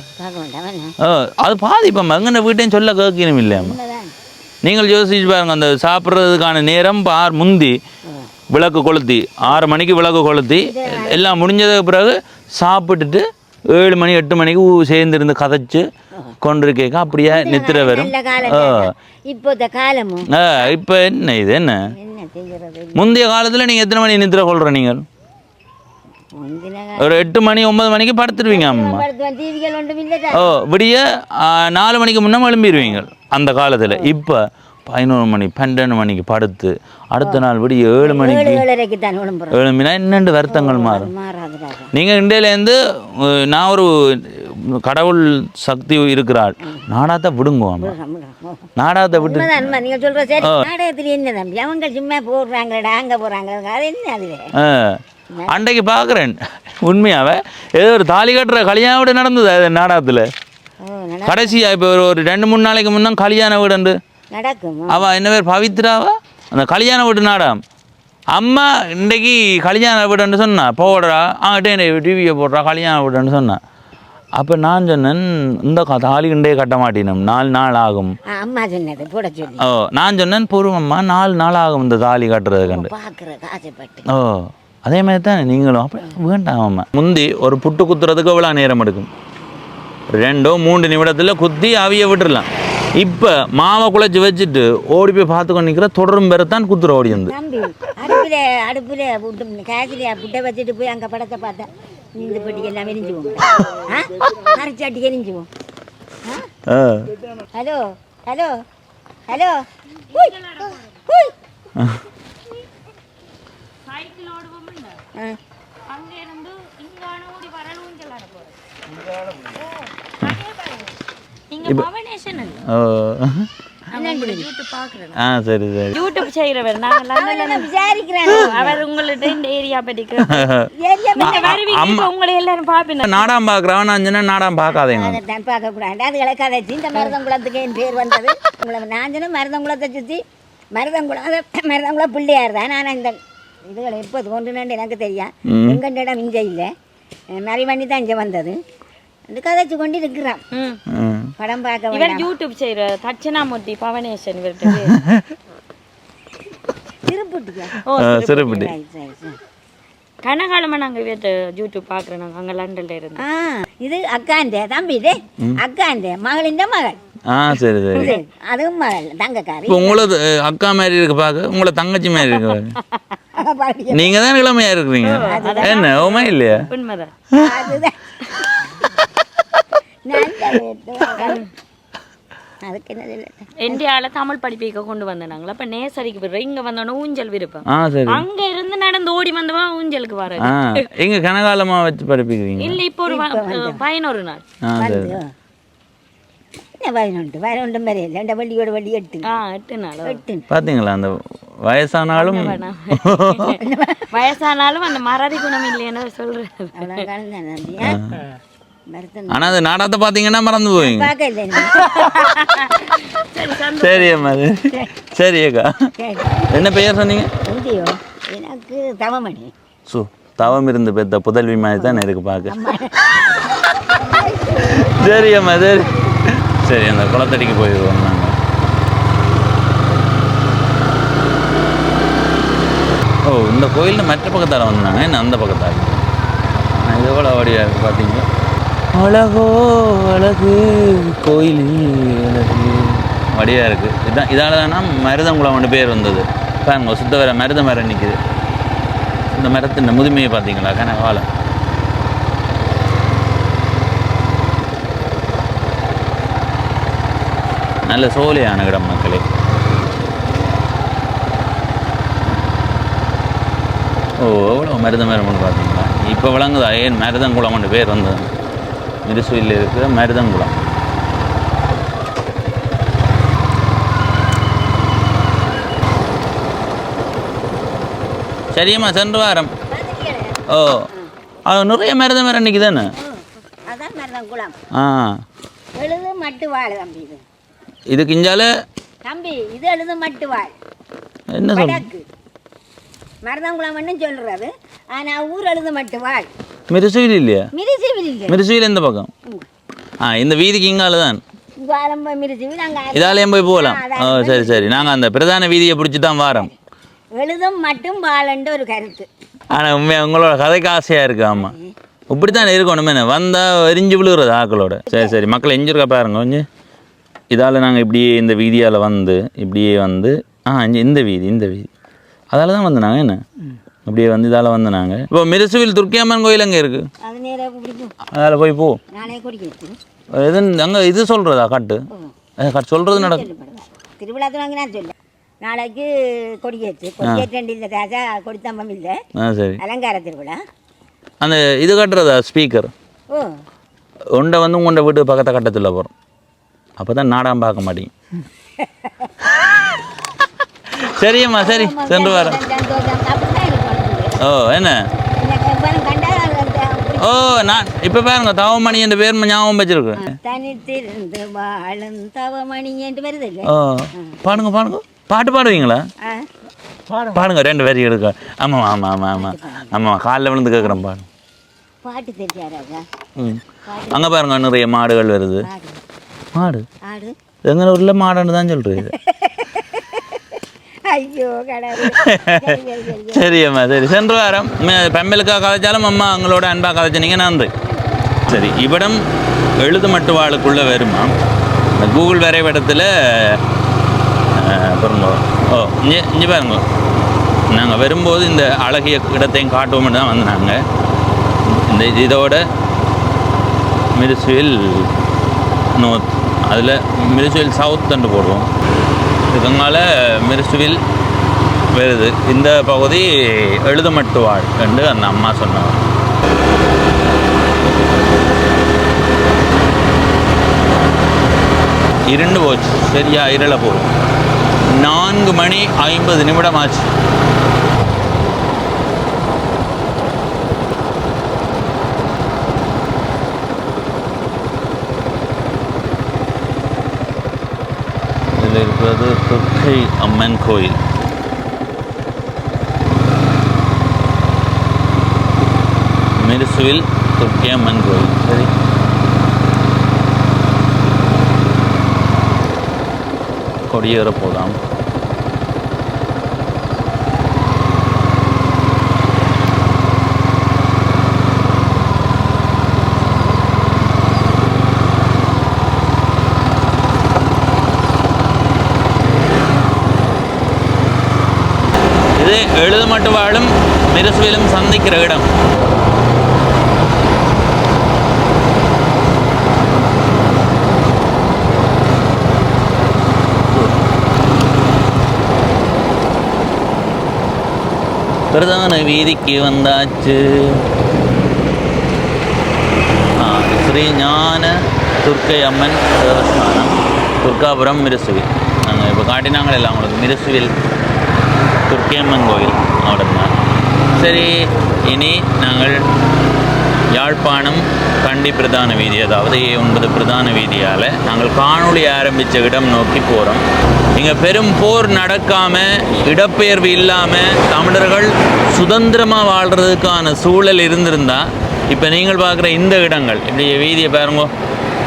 அது பாதிப்பம்மா. எங்கன்னு வீட்டையும் சொல்ல கேட்கணும் இல்லையாம்மா. நீங்கள் யோசிச்சு பாருங்க, அந்த சாப்பிட்றதுக்கான நேரம் முந்தி விளக்கு கொளுத்தி 6 மணிக்கு விளக்கு கொளுத்தி எல்லாம் முடிஞ்சதுக்கு பிறகு சாப்பிட்டுட்டு 7 மணி 8 மணிக்கு சேர்ந்துருந்து கதைச்சு கொண்டிருக்கேக்க அப்படியே நித்திர வரும். இப்போ என்ன இது என்ன முந்தைய காலத்தில் நீங்கள் எத்தனை மணி நித்திர கொள்கிற? நீங்கள் ஒரு 8 மணி 9 மணிக்கு படுத்துருவீங்க அம்மா. விடிய 4 மணிக்கு முன்னே எழும்பிடுவீங்க அந்த காலத்தில். இப்போ 11 மணி 12 மணிக்கு படுத்து அடுத்த நாள் விடிய 7 மணிக்கு எழும்பினா என்னென்று வருத்தங்கள் மாறும். நீங்கள் இண்டையிலேருந்து நான் ஒரு கடவுள் சக்தி இருக்கிறாள், நாடாத்தை விடுங்குவோம். நாடகத்தை விட்டு நீங்கள் சொல்கிற சரி, நாடகத்தில் என்ன தம்பி அவங்க சும்மா போடுறாங்களா அங்கே போகிறாங்க, அது என்ன அது அன்றைக்கு பார்க்குறேன் உண்மையாவே. ஏதோ ஒரு தாலி கட்டுற கல்யாண வீடு நடந்தது அது நாடகத்தில் கடைசியாக. இப்போ ஒரு 2-3 நாளைக்கு முன்னே கல்யாண வீடு நடக்கும். அவள் என்ன பேர் பவித்ராவா, அந்த கல்யாண வீட்டு நாடகம். அம்மா இன்றைக்கு கல்யாண வீடுன்னு சொன்னா போடுறா, டிவியை போடுறா கல்யாண வீடுன்னு சொன்னான். அப்போ நான் சொன்னேன் இந்த தாலி இண்டே கட்ட மாட்டேனும் 4 நாள் ஆகும். அம்மா சொன்னது போட சொல்லி. நான் சொன்னேன் பொறுமம்மா 4 நாள் ஆகும் இந்த தாலி கட்டுறது கண்டு. அதே மாதிரி தான் நீங்களும் அப்படி வேண்டாம். அம்மா முந்தி ஒரு புட்டு குத்துறதுக்கு எவ்வளோ நேரம் எடுக்கும்? 2-3 நிமிடத்தில் குத்தி அவிய விட்டுடலாம். இப்போ மாவை குழைச்சி வச்சுட்டு ஓடி போய் பார்த்து கொண்டு நிற்கிற தொடரும் பேரத்தான் குத்துற ஓடி வந்து அடுப்பில் காய்ச்சிலையா புட்டை வச்சுட்டு போய் அங்கே படத்தை பார்த்தா இந்த பெட்டிக்கு எல்லாம் எரிஞ்சுவோம், அரைச்சாட்டிக்கு எரிஞ்சுவோம். ஹலோ ஹலோ ஹலோ யூடியூப் பாக்குறேன். சரி சரி. யூடியூப் செய்யறவர் நாங்க விசாரிக்கிறேன். அவர் உங்கள்ட்ட இந்த ஏரியா பத்தி நீங்க வருவீங்க, உங்களை எல்லாரும் பாப்பீங்க. நாடாம் பார்க்குறவன் நான் சொன்னேன் நாடாம் பார்க்காதேங்க. அதைத்தான் பார்க்கக்கூடாது. அதுகளை கதைச்சி இந்த மருதங்குளத்துக்கு என் பேர் வந்தது. உங்களை நான் சொன்ன மருதங்குளத்தை சுற்றி மருதங்குளம் பிள்ளையார் தான். ஆனால் இந்த இதுகளை இருப்பது கொண்டு எனக்கு தெரியும். எங்கண்ட இடம் இங்கே இல்லை, மறைவண்ணி தான் இங்கே வந்தது. அந்த கதைச்சு கொண்டு இருக்கிறான். படம் பார்க்க இவர் யூடியூப் செய்யற தட்சணாமூர்த்தி பவனேஸ்வரன் இவர்கிட்ட சிறுபுட்டி கனகாலமா நாங்க இவர்கிட்ட யூடியூப் பாக்குறோம். நாங்க அங்க லண்டன்ல இருந்தோம். இது அக்காண்டே தம்பிடே, அக்காண்டே மகளின் மகள். சரி சரி. அதுவும் மகள் தங்கக்காரி. இப்போ உங்களது அக்கா மாதிரி இருக்கு பார்க்க, உங்களை தங்கச்சி மாதிரி இருக்கு. நீங்க தான் இளமையா இருக்கிறீங்க. என்ன உண்மை இல்லையா? உண்மைதான். அதுக்கு என்ன இந்தியாவில் தமிழ் படிப்பிக்க கொண்டு வந்தாங்களா. அப்ப நேசரிக்கு போய் இங்க வந்தோன்னா ஊஞ்சல் விருப்பம். அங்க இருந்து நடந்து ஓடி வந்தவா ஊஞ்சலுக்கு வர. எங்க கனகாலமா வச்சு படிப்பிக்கிறீங்க? இல்ல இப்போ ஒரு 11 நாள். 11 வரை இல்லை, வள்ளியோட வள்ளி 8 நாள். பாத்தீங்களா? அந்த வயசானாலும் அந்த மறதி குணம் இல்லைன்னு சொல்றது. ஆனா அது நாடகத்தை பாத்தீங்கன்னா மறந்து போவீங்க. சரி அம்மா, சரி அக்கா. என்ன பெயர் சொன்னீங்க? எனக்கு தவமணி. தவம் இருந்து பெத்த புதல்வி மாதிரி தான் இருக்கு பார்க்க. சரி அம்மா, சரி சரி. அந்த குளத்தடிக்கு போயிடுவோம் நாங்கள். இந்த கோயில் மற்ற பக்கத்தால் வந்தாங்க, என்ன அந்த பக்கத்தால். இது எவ்வளோ வடியாக இருக்குது பார்த்தீங்க. அழகோ அழகு கோயில் அழகு வடியாக இருக்குது. இதுதான் இதால் தானே மருதங்குளம் ஒன்று பேர் வந்தது. பாருங்க, சுத்த வர மருத மரம் நிற்கிது. இந்த மரத்தின் முதுமையை பார்த்தீங்களா? கனகாலம். நல்ல சோலையான இடம் மக்களே. எவ்வளோ மருத மரம் ஒன்று பார்த்தீங்களா? இப்போ விளங்குதா ஏன் மருதங்குளம் ஒன்று பேர் வந்தது. மிருசுவில் இருக்கிற மருதங்குளம். சரியம்மா, சென்று வாரம். நிறைய மருத மரம் இன்னைக்கு தானே. எழுது மட்டு வாழ் தம்பி. இது கிஞ்சால தம்பி, இது எழுது மட்டு வாழ். என்ன சொல்ற? மருதங்குளம்னு சொல்றது. ஆனா ஊர் எழுது மட்டு வாழ். மிருசுவில் இல்லையா? மிருசுவில் இல்லை. மிருசுவில் எந்த பக்கம்? இந்த வீதிக்கு இங்கால தான். இதாலேயும் போய் போகலாம். சரி சரி. நாங்கள் அந்த பிரதான வீதியை பிடிச்சி தான் வாரோம். எழுதும் மட்டும் வாழன்ற ஒரு கருத்து. ஆனால் உண்மையாக உங்களோட கதைக்கு ஆசையாக இருக்குது. ஆமாம், இப்படித்தான் இருக்கணுமே. வந்தால் எரிஞ்சு விழுகிறது ஆக்களோட. சரி சரி. மக்களை எஞ்சிருக்கா பாருங்க கொஞ்சம். இதால் நாங்கள் இப்படியே இந்த வீதியால் வந்து இப்படியே வந்து இந்த வீதி அதால் தான் வந்து நாங்கள் என்ன அப்படியே வந்து இதால் வந்து நாங்கள் இப்போ மிருசுவில் துர்க்கியம்மன் கோயில் அங்கே இருக்குது. அதில் போய் போ. எது அங்கே இது சொல்கிறதா காட்டு சொல்கிறது நடக்கும். திருவிழா சொல்ல நாளைக்கு கொடியேற்று கொடியேற்று இல்லை ராஜா கொடித்தம்பம் இல்லை. சரி. அலங்கார திருவிழா. அந்த இது கட்டுறதா ஸ்பீக்கர் உண்டை வந்து உங்கள்ட வீட்டு பக்கத்தை கட்டத்தில் போகிறோம். அப்போ தான் நாடாம் பார்க்க மாட்டேங்க. சரியம்மா, சரி சென்று வரேன். என்ன நான் இப்போ பாருங்க, தவமணி என்ற பேர் ஞாபகம் வச்சிருக்கேன். தனித்திருந்து வாழும் தவமணி என்று வருது. பாடுங்க பாடுங்க. பாட்டு பாடுவீங்களா? பாடுங்க, 2 வரி எடுக்க. ஆமாம் ஆமாம் ஆமாம் ஆமாம் ஆமாம். காலைல விழுந்து கேட்குறேன். பாட்டு தெரியாதா? அங்கே பாருங்க, நிறைய மாடுகள் வருது. மாடு எங்கள் ஊரில் மாடுன்னு தான் சொல்கிறீங்க. ஐயோ கடவுளே. சரியம்மா, சரி சென்று வாரம். பெம்பலுக்காக கதைச்சாலும் அம்மா அவங்களோட அன்பாக கதைச்சினீங்க, நன்றி. சரி, இவ்விடம் எழுது மட்டு வாளுக்குள்ளே வருமா? இந்த கூகுள் வரைபடத்தில் பாருங்க. இங்கே பாருங்க, நாங்கள் வரும்போது இந்த அழகிய இடத்தையும் காட்டுவோம்னு தான் வந்தாங்க. இந்த இதோட மிருசுவில் நோர்த், அதில் மிருசுவில் சவுத்துன்னு போடுவோம். இதுங்களால மிருசுவில் வருது. இந்த பகுதி எழுதுமட்டு வாழ் என்று அந்த அம்மா சொன்னாங்க. இருண்டு போச்சு, சரியா இருள போகும். 4:50 ஆச்சு. இதில் இருக்கிறது துர்க்கை அம்மன் கோயில். மிருசுவில் துர்க்கை அம்மன் கோயில். சரி, கொடியேற போகலாம். இது எழுதுமட்டு வாழும் மிருசுவிலும் சந்திக்கிற இடம். பிரதான வீதிக்கு வந்தாச்சு. ஸ்ரீ ஞான துர்க்கை அம்மன் தேவஸ்தானம், துர்காபுரம், மிருசுவில். நாங்கள் இப்போ காட்டினாங்களே எல்லாம் உங்களுக்கு, மிருசுவில் துர்க்கை அம்மன் கோயில் அவ்வளோதான். சரி, இனி நாங்கள் யாழ்ப்பாணம் கண்டி பிரதான வீதி, அதாவது A9 பிரதான வீதியால் நாங்கள் காணொளி ஆரம்பித்த இடம் நோக்கி போகிறோம். இங்கே பெரும் போர் நடக்காமல், இடப்பெயர்வு இல்லாமல் தமிழர்கள் சுதந்திரமாக வாழ்கிறதுக்கான சூழல் இருந்திருந்தால் இப்போ நீங்கள் பார்க்குற இந்த இடங்கள், இப்படி வீதியை பாருங்க,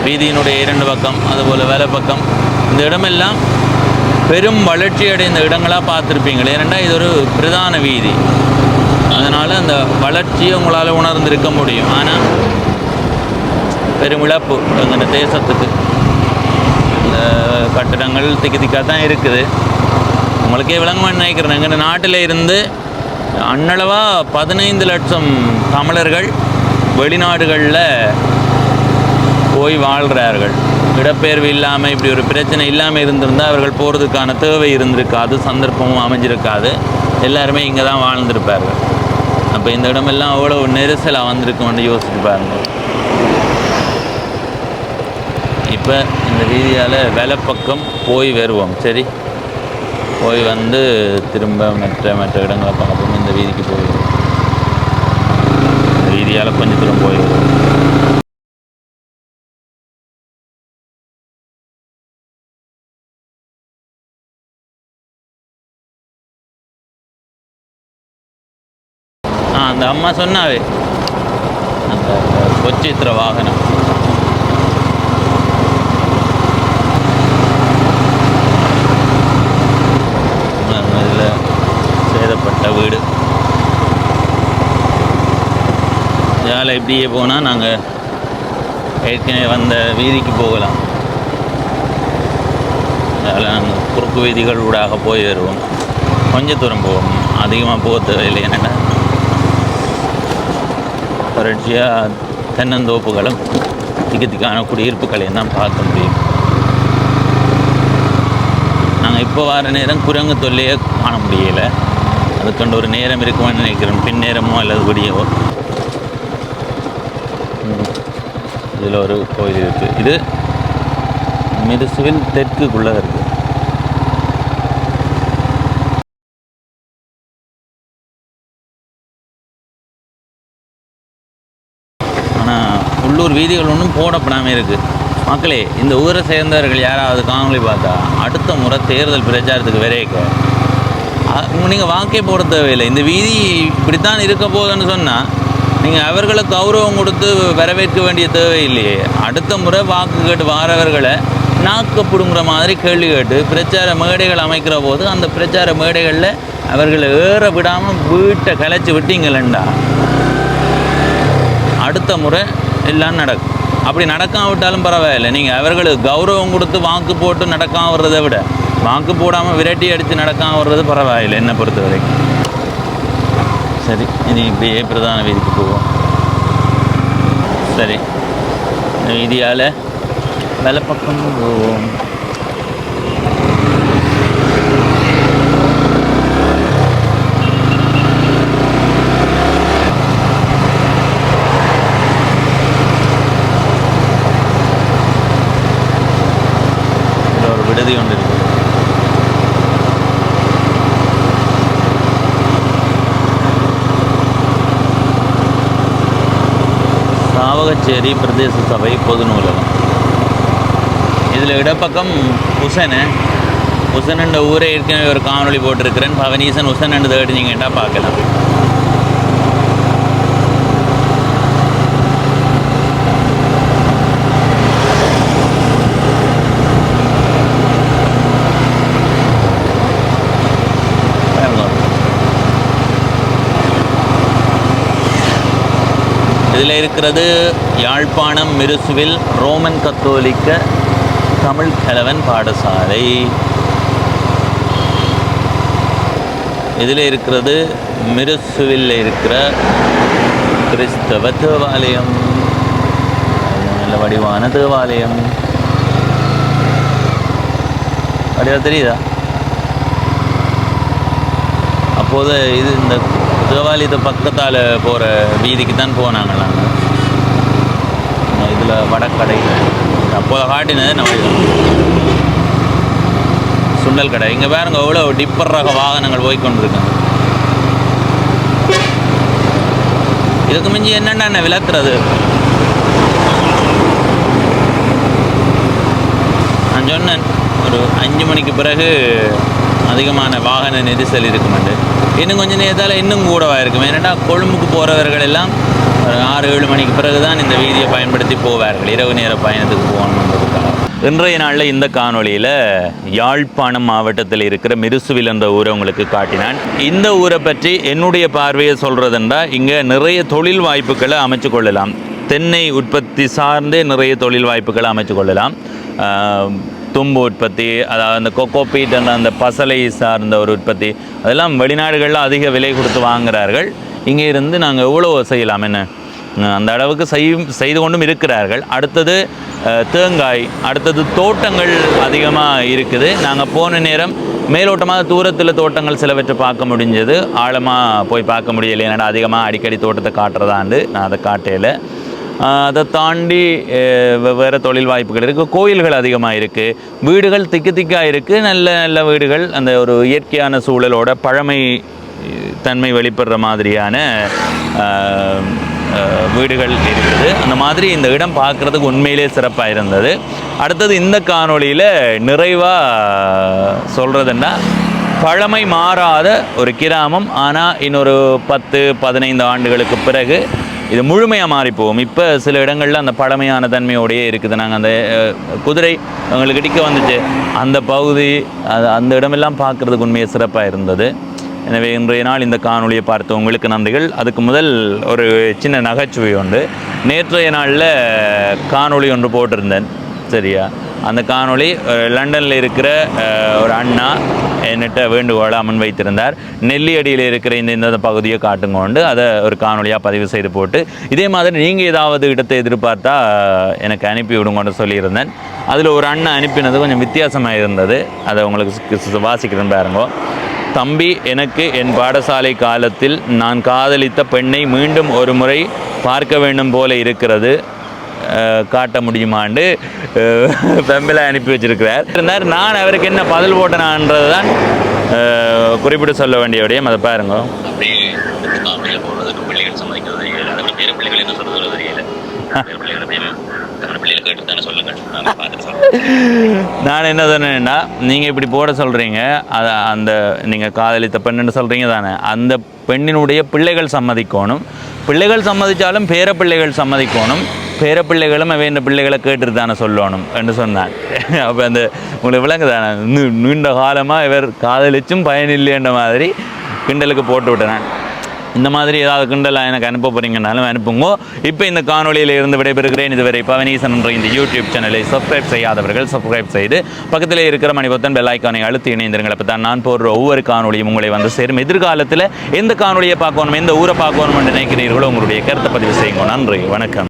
வீதியினுடைய 2 பக்கம், அதுபோல் வேலை பக்கம், இந்த இடமெல்லாம் பெரும் வளர்ச்சி அடைந்த இடங்களாக பார்த்துருப்பீங்களே. ஏன்னா இது ஒரு பிரதான வீதி, அதனால் அந்த வளர்ச்சியை உங்களால் உணர்ந்திருக்க முடியும். ஆனால் பெரும் இழப்பு எங்கள் தேசத்துக்கு. இந்த கட்டிடங்கள் திக்காக தான் இருக்குது. உங்களுக்கே விளங்கணும்னு நினைக்கிறேன். எங்கள் நாட்டில் இருந்து அன்னளவாக 15 லட்சம் தமிழர்கள் வெளிநாடுகளில் போய் வாழ்கிறார்கள். இடப்பெயர்வு இல்லாமல், இப்படி ஒரு பிரச்சனை இல்லாமல் இருந்திருந்தால் அவர்கள் போகிறதுக்கான தேவை இருந்திருக்காது, சந்தர்ப்பமும் அமைஞ்சிருக்காது. எல்லாருமே இங்கே தான் வாழ்ந்திருப்பார்கள். அப்போ இந்த இடமெல்லாம் அவ்வளோ நெரிசலாக வந்திருக்கும்னு யோசிச்சு பாருங்க. இப்போ இந்த வீதியால் வேலை பக்கம் போய் வருவோம். சரி, போய் வந்து திரும்ப மற்ற இடங்களை பார்ப்போம். இந்த வீதிக்கு போய் வருவோம். இந்த வீதியால் கொஞ்சம் தூரம் போய் வருவோம். அந்த அம்மா சொன்னாவே அந்த கொச்சித்திர வாகனம், இதில் சேதப்பட்ட வீடு. இதால் இப்படியே போனால் நாங்கள் ஏற்கனவே வந்த வீதிக்கு போகலாம். அதில் நாங்கள் குறுக்கு வீதிகள் ஊடாக போய் வருவோம். கொஞ்சம் தூரம் போவோம், அதிகமாக போக தேவையில்லை. என்னென்னா தொடர்ச்சியாக தென்னந்தோப்புகளும் திக்கான குடியிருப்புகளையும் தான் பார்க்க முடியும். நாங்கள் இப்போ வர நேரம் குரங்கு தொல்லையே காண முடியலை. அதுக்கண்டு ஒரு நேரம் இருக்குமென்னு நினைக்கிறேன், பின் நேரமோ அல்லது விடியவோ. இதில் ஒரு கோயில் இருக்குது. இது மிருசுவில் தெற்குக்குள்ளே இருக்குது. உள்ளூர் வீதிகள் ஒன்றும் போடப்படாமல் இருக்குது. மக்களே, இந்த ஊரை சேர்ந்தவர்கள் யாராவது காணொளி பார்த்தா அடுத்த முறை தேர்தல் பிரச்சாரத்துக்கு விரைக்க நீங்கள் வாக்கே போட தேவையில்லை. இந்த வீதி இப்படித்தான் இருக்க போகுதுன்னு சொன்னால் நீங்கள் அவர்களுக்கு கௌரவம் கொடுத்து வரவேற்க வேண்டிய தேவையில்லையே. அடுத்த முறை வாக்கு கேட்டு வாரவர்களை நாக்கப்படுங்கிற மாதிரி கேள்வி கேட்டு பிரச்சார மேடைகள் அமைக்கிற போது அந்த பிரச்சார மேடைகளில் அவர்களை ஏற விடாமல் வீட்டை கலைச்சி விட்டீங்களா, அடுத்த முறை எல்லாம் நடக்கும். அப்படி நடக்காம விட்டாலும் பரவாயில்லை. நீங்கள் அவர்களுக்கு கௌரவம் கொடுத்து வாக்கு போட்டு நடக்காம வர்றதை விட வாக்கு போடாமல் விரட்டி அடித்து நடக்காம வர்றது பரவாயில்லை என்னை பொறுத்த வரைக்கும். சரி, இனி இப்படியே பிரதான வீதிக்கு போவோம். சரி, வீதியால் வேலை பக்கம் போவோம். சாவகச்சேரி பிரதேச சபை பொது நூலகம். இதில் இடப்பக்கம் உசன் என்ற ஊரை ஏற்கனவே ஒரு காணொளி போட்டிருக்கிறேன். பவனீசன் உசன் என்று தேடி நீங்கள் என்ன பார்க்கலாம். இதில் இருக்கிறது யாழ்ப்பாணம் மிருசுவில் ரோமன் கத்தோலிக்க தமிழ் கலவன் பாடசாலை. இதில் இருக்கிறது மிருசுவில் இருக்கிற கிறிஸ்தவ தேவாலயம், நல்ல வடிவான தேவாலயம். வடிவா தெரியுதா? அப்போது இது இந்த தேவாலயத்தை பக்கத்தால் போகிற வீதிக்கு தான் போனாங்க நாங்கள். இதில் வடக்கடை அப்போது காட்டினது நம்ம சுண்டல் கடை. இங்கே பாருங்க எவ்வளோ டிப்பர் ரக வாகனங்கள் போய்கொண்டிருக்காங்க. இதுக்கு மிஞ்சி என்னென்ன விளக்குறது? நான் சொன்னேன் ஒரு 5 மணிக்கு பிறகு அதிகமான வாகன நெரிசல் இருக்குமெண்டு. இன்னும் கொஞ்சம் நேரத்தால் இன்னும் கூடவாக இருக்கும். ஏன்னா கொழும்புக்கு போகிறவர்கள் எல்லாம் 6-7 மணிக்கு பிறகு தான் இந்த வீதியை பயன்படுத்தி போவார்கள், இரவு நேர பயணத்துக்கு போகணுன்றதுக்காக. இன்றைய நாளில் இந்த காணொளியில் யாழ்ப்பாணம் மாவட்டத்தில் இருக்கிற மிருசுவில் என்ற ஊரை உங்களுக்கு காட்டினான். இந்த ஊரை பற்றி என்னுடைய பார்வையை சொல்கிறதுண்டா, இங்கே நிறைய தொழில் வாய்ப்புகளை அமைச்சு கொள்ளலாம். தென்னை உற்பத்தி சார்ந்தே நிறைய தொழில் வாய்ப்புகளை அமைச்சு கொள்ளலாம். தும்பு உற்பத்தி, அதாவது அந்த கொக்கோபீட் என்ற அந்த பசலை சார்ந்த ஒரு உற்பத்தி, அதெல்லாம் வெளிநாடுகளில் அதிக விலை கொடுத்து வாங்குகிறார்கள். இங்கே இருந்து நாங்கள் எவ்வளோ செய்யலாம், என்ன அந்த அளவுக்கு செய்து கொண்டும் இருக்கிறார்கள். அடுத்தது தேங்காய், அடுத்தது தோட்டங்கள் அதிகமாக இருக்குது. நாங்கள் போன நேரம் மேலோட்டமாக தூரத்தில் தோட்டங்கள் சிலவற்றை பார்க்க முடிஞ்சது, ஆழமாக போய் பார்க்க முடியலை. ஏன்னா அதிகமாக அடிக்கடி தோட்டத்தை காட்டுறதாண்டு நான் அதை காட்டையில். அதை தாண்டி வேறு தொழில் வாய்ப்புகள் இருக்குது. கோயில்கள் அதிகமாக இருக்குது. வீடுகள் திக்காக இருக்குது. நல்ல நல்ல வீடுகள், அந்த ஒரு இயற்கையான சூழலோட பழமை தன்மை வெளிப்படுற மாதிரியான வீடுகள் இருக்குது. அந்த மாதிரி இந்த இடம் பார்க்குறதுக்கு உண்மையிலே சிறப்பாக இருந்தது. அடுத்தது இந்த காணொளியில் நிறைவாக சொல்கிறதுன்னா, பழமை மாறாத ஒரு கிராமம், ஆனால் இன்னொரு 10-15 ஆண்டுகளுக்கு பிறகு இது முழுமையாக மாறிப்போகும். இப்போ சில இடங்களில் அந்த பழமையான தன்மையோடையே இருக்குது. நாங்கள் அந்த குதிரை எங்களுக்கு இடிக்க வந்துச்சு, அந்த பகுதி அந்த இடமெல்லாம் பார்க்குறதுக்கு உண்மையாக சிறப்பாக இருந்தது. எனவே இன்றைய நாள் இந்த காணொளியை பார்த்து உங்களுக்கு நன்றிகள். அதுக்கு முதல் ஒரு சின்ன நகைச்சுவை உண்டு. நேற்றைய நாளில் காணொளி ஒன்று போட்டிருந்தேன், சரியா? அந்த காணொளி லண்டனில் இருக்கிற ஒரு அண்ணா என்கிட்ட வேண்டுகோளை முன்வைத்திருந்தார். நெல்லியடியில் இருக்கிற இந்த பகுதியை காட்டுங்கொண்டு அதை ஒரு காணொலியாக பதிவு செய்து போட்டு, இதே மாதிரி நீங்கள் ஏதாவது இடத்தை எதிர்பார்த்தா எனக்கு அனுப்பி விடுங்கன்னு சொல்லியிருந்தேன். அதில் ஒரு அண்ணா அனுப்பினது கொஞ்சம் வித்தியாசமாக இருந்தது. அதை உங்களுக்கு வாசிக்கிறேன் பாருங்க. தம்பி, எனக்கு என் பாடசாலை காலத்தில் நான் காதலித்த பெண்ணை மீண்டும் ஒரு முறை பார்க்க வேண்டும் போல இருக்கிறது, காட்ட முடியுமான்னு பெம்பிளை அனுப்பி வச்சிருக்கிறார். இருந்தார். நான் அவருக்கு என்ன பதில் போட்டேனான்றது தான் குறிப்பிட்டு சொல்ல வேண்டிய விடயம். அதை பாருங்க. நான் என்ன சொன்னேன்னா, நீங்கள் இப்படி போட சொல்கிறீங்க, அதை அந்த நீங்கள் காதலித்த பெண்ணுன்னு சொல்கிறீங்க தானே, அந்த பெண்ணினுடைய பிள்ளைகள் சம்மதிக்கணும். பிள்ளைகள் சம்மதித்தாலும் பேர பிள்ளைகள் சம்மதிக்கணும். பேர பிள்ளைகளும் அவன் பிள்ளைகளை கேட்டுட்டு தானே சொல்லணும் என்று சொன்னான். அப்போ அந்த உங்களுக்கு விளங்கு தானே, நீண்ட காலமாக இவர் காதலிச்சும் பயனில்லைன்ற மாதிரி கிண்டலுக்கு போட்டு விட்டேன். இந்த மாதிரி ஏதாவது கிண்டலாக எனக்கு அனுப்ப போகிறீங்கன்னாலும் அனுப்புங்க. இப்போ இந்த காணொலியில் இருந்து விடைபெறுகிறேன். இதுவரை பவனீசன் என்ற இந்த யூடியூப் சேனலை சப்ஸ்கிரைப் செய்யாதவர்கள் சப்ஸ்கிரைப் செய்து பக்கத்தில் இருக்கிற மணிபொத்தன் பெல் ஐக்கானை அழுத்தி இணைந்திருங்கள். அப்போ தான் நான் போடுற ஒவ்வொரு காணொலியும் உங்களை வந்து சேரும். எதிர்காலத்தில் எந்த காணொலியை பார்க்கணும், எந்த ஊரை பார்க்கணும் என்று நினைக்கிறீர்களோ உங்களுடைய கருத்தை பதிவு செய்யுங்க. நன்றி, வணக்கம்.